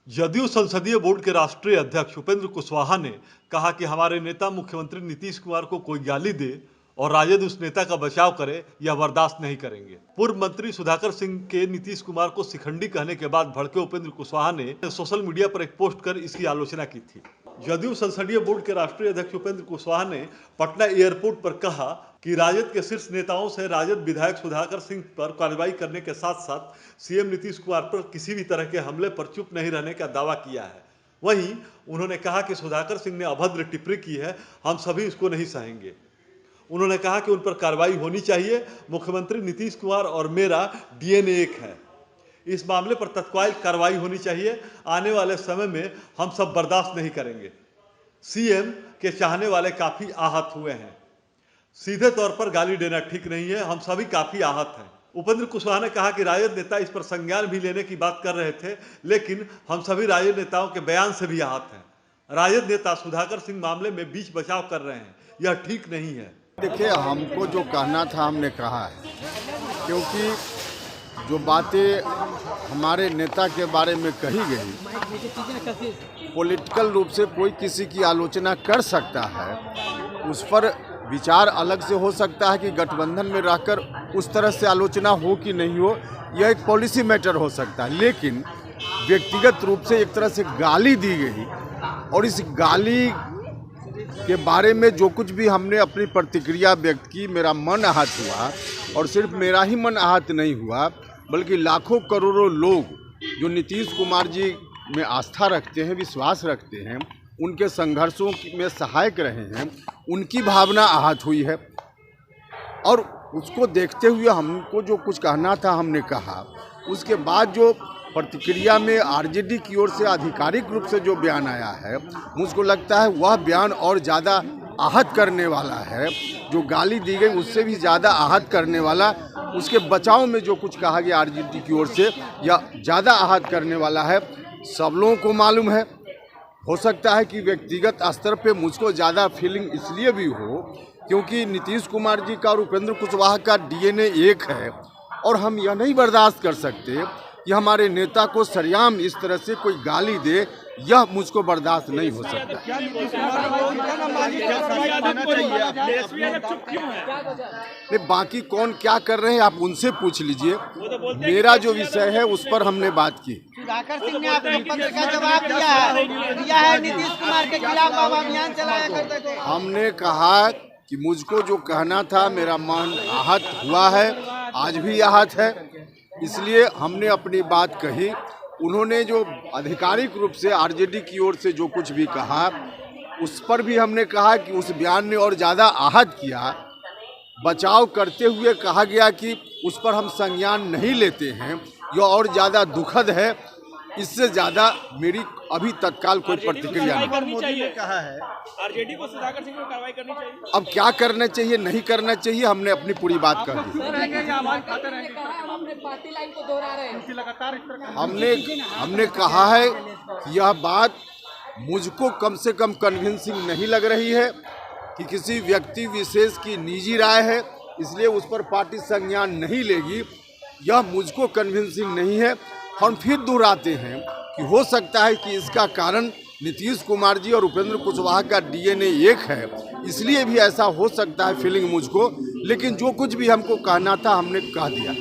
जदयू संसदीय बोर्ड के राष्ट्रीय अध्यक्ष उपेंद्र कुशवाहा ने कहा कि हमारे नेता मुख्यमंत्री नीतीश कुमार को कोई गाली दे और राजद उस नेता का बचाव करे, यह बर्दाश्त नहीं करेंगे। पूर्व मंत्री सुधाकर सिंह के नीतीश कुमार को शिखंडी कहने के बाद भड़के उपेंद्र कुशवाहा ने सोशल मीडिया पर एक पोस्ट कर इसकी आलोचना की थी। जदयू संसदीय बोर्ड के राष्ट्रीय अध्यक्ष उपेंद्र कुशवाहा ने पटना एयरपोर्ट पर कहा कि राजद के शीर्ष नेताओं से राजद विधायक सुधाकर सिंह पर कार्रवाई करने के साथ साथ सीएम नीतीश कुमार पर किसी भी तरह के हमले पर चुप नहीं रहने का दावा किया है। वहीं उन्होंने कहा कि सुधाकर सिंह ने अभद्र टिप्पणी की है, हम सभी इसको नहीं सहेंगे। उन्होंने कहा कि उन पर कार्रवाई होनी चाहिए। मुख्यमंत्री नीतीश कुमार और मेरा डीएनए एक है, इस मामले पर तत्काल कार्रवाई होनी चाहिए। आने वाले समय में हम सब बर्दाश्त नहीं करेंगे। सीएम के चाहने वाले काफी आहत हुए हैं। सीधे तौर पर गाली देना ठीक नहीं है, हम सभी काफी आहत हैं। उपेंद्र कुशवाहा ने कहा कि राजद नेता इस पर संज्ञान भी लेने की बात कर रहे थे, लेकिन हम सभी राजद नेताओं के बयान से भी आहत हैं। राजद नेता सुधाकर सिंह मामले में बीच बचाव कर रहे हैं, यह ठीक नहीं है। देखिए, हमको जो कहना था हमने कहा है, क्योंकि जो बातें हमारे नेता के बारे में कही गई, पॉलिटिकल रूप से कोई किसी की आलोचना कर सकता है, उस पर विचार अलग से हो सकता है कि गठबंधन में रहकर उस तरह से आलोचना हो कि नहीं हो, यह एक पॉलिसी मैटर हो सकता है। लेकिन व्यक्तिगत रूप से एक तरह से गाली दी गई और इस गाली के बारे में जो कुछ भी हमने अपनी प्रतिक्रिया व्यक्त की, मेरा मन आहत हुआ। और सिर्फ मेरा ही मन आहत नहीं हुआ, बल्कि लाखों करोड़ों लोग जो नीतीश कुमार जी में आस्था रखते हैं, विश्वास रखते हैं, उनके संघर्षों में सहायक रहे हैं, उनकी भावना आहत हुई है। और उसको देखते हुए हमको जो कुछ कहना था हमने कहा। उसके बाद जो प्रतिक्रिया में आरजेडी की ओर से आधिकारिक रूप से जो बयान आया है, मुझको लगता है वह बयान और ज़्यादा आहत करने वाला है। जो गाली दी गई उससे भी ज़्यादा आहत करने वाला, उसके बचाव में जो कुछ कहा गया आरजेडी की ओर से, यह ज़्यादा आहत करने वाला है। सब लोगों को मालूम है, हो सकता है कि व्यक्तिगत स्तर पे मुझको ज़्यादा फीलिंग इसलिए भी हो क्योंकि नीतीश कुमार जी का और उपेंद्र कुशवाहा का डीएनए एक है। और हम यह नहीं बर्दाश्त कर सकते कि हमारे नेता को सरेआम इस तरह से कोई गाली दे, यह मुझको बर्दाश्त नहीं हो सकता। नहीं, बाकी कौन क्या कर रहे हैं आप उनसे पूछ लीजिए। मेरा जो विषय है उस पर हमने बात की। सुधाकर सिंह ने अपने पत्र का जवाब दिया है नीतीश कुमार के खिलाफ आप अभियान चलाया करते थे। हमने कहा कि मुझको जो कहना था, मेरा मन आहत हुआ है, आज भी आहत है, इसलिए हमने अपनी बात कही। उन्होंने जो आधिकारिक रूप से आरजेडी की ओर से जो कुछ भी कहा, उस पर भी हमने कहा कि उस बयान ने और ज़्यादा आहत किया। बचाव करते हुए कहा गया कि उस पर हम संज्ञान नहीं लेते हैं, यह और ज़्यादा दुखद है। इससे ज़्यादा मेरी अभी तत्काल कोई प्रतिक्रिया नहीं। मोदी ने कहा है आरजेडी को सुधाकर सिंह पर कार्रवाई करनी चाहिए। अब क्या करना चाहिए, नहीं करना चाहिए, हमने अपनी पूरी बात कर दी। हमने कहा है कि यह बात मुझको कम से कम कन्विंसिंग नहीं लग रही है कि किसी व्यक्ति विशेष की निजी राय है, इसलिए उस पर पार्टी संज्ञान नहीं लेगी, यह मुझको कन्विंसिंग नहीं है। हम फिर दोहराते हैं कि हो सकता है कि इसका कारण नीतीश कुमार जी और उपेंद्र कुशवाहा का डीएनए एक है, इसलिए भी ऐसा हो सकता है फीलिंग मुझको। लेकिन जो कुछ भी हमको कहना था हमने कह दिया।